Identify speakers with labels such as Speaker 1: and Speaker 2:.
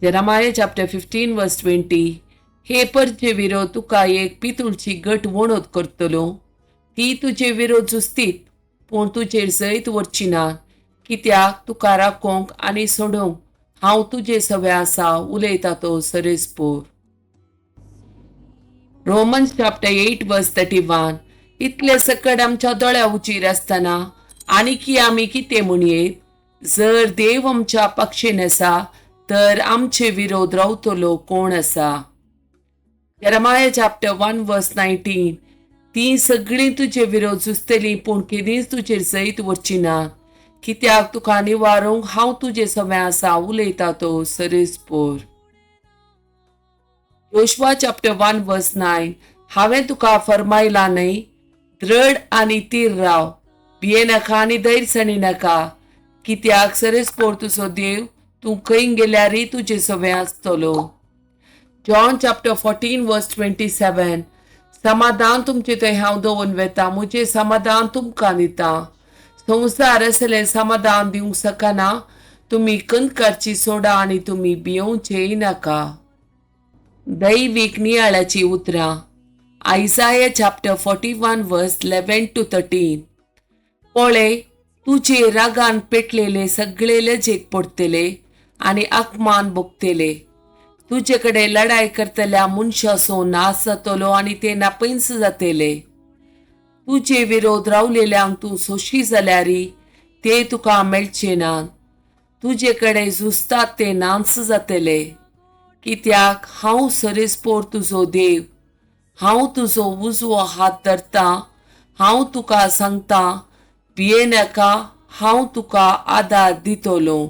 Speaker 1: Jeremiah chapter 15 verse 20. हे परचे विरोध तुका एक पितूळची गट वणोद करतलो. ती तुजे विरोध जुस्तीत पूण तुजेर जैत वरची ना, कित्याक तुका राखोंक आनी सोडूंक हांव तुजे सवे आसा उलयता तो सरेस्पोर. रोमन्स चॅप्टर 8 वर्स 31. इतले सकट आमच्या दोळ्या उचीर आसतना आनीक आमी कितें म्हणयेत? जर देव आमच्या पक्षेन आसा तर आमचे विरोध रावतलो कोण आसा? Jeremiah chapter 1 verse 19. ती सगळीं तुजे विरोध जुस्तली पूण केदींच तुजेर जैत वरची ना, कित्याक तुका निवारूंक हांव तुजे सवे आसा उलयता तो सरेस्पोर. योशुआ चॅप्टर 1 वर्स 9. हांवें तुका फरमायला न्हय, दृढ आनी तीर राव, भियेनाका आनी दैरसणी नाका, कित्याक सरेस्पोर तुजो देव तूं खंय गेल्यारय तुजे सवे आसतलो. जॉन चॅप्टर 14 वर्स 27. समाधान तुमचे थंय हांव दवरून वेता, म्हजें समाधान तुमकां दिता. संवसार असलें समाधान दिवंक शकना. तुमी कणकारची सोडा आनी तुमी भियोवचेय नाका. दैवीक नियाळाची उतरां. आयसाया चॅप्टर 41 वर्स 11 to 13. पळय, तुजे रागान पेटलेले सगळे लजेक पडतले आनी आत्मान भोगतले. तुजे कडेन लढाई करतल्या मनशाचो नाश जातलो आनी ते नापैस जातले. तुजे विरोध रावलेल्यांक तूं सोशी जाल्यारय ते तुका मेळचे नात. तुजे कडेन झुजतात ते नास जातले. कित्याक हांव सरेस्पोर तुजो देव, हांव तुजो उजवो हात धरतां. हांव तुका सांगतां, भियेनाका, हांव तुका आदार दितलो.